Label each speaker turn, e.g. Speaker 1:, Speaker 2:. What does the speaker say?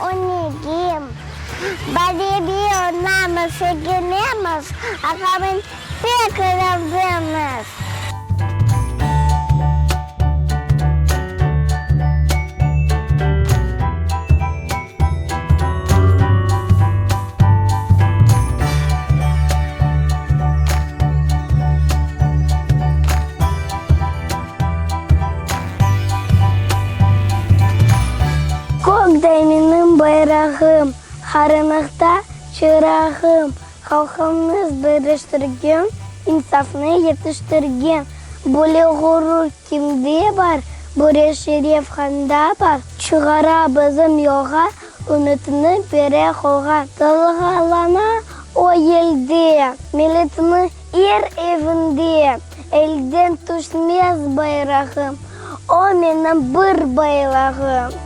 Speaker 1: onigim. Badibi namaz günemiz, akabin pekırıldığımız. Gökdeni'nin bayrağım, karanlıkta çırağım, halkımız birleştirgen, insafını yetiştirgen. Böyle gurur kimde var, böyle şeref handa var. Çıkara bizim yola, ümitini bere koygan. Dalgalana o yelde, milletini evinde, elden düşmez bayrağım. O benim bir bayrağım.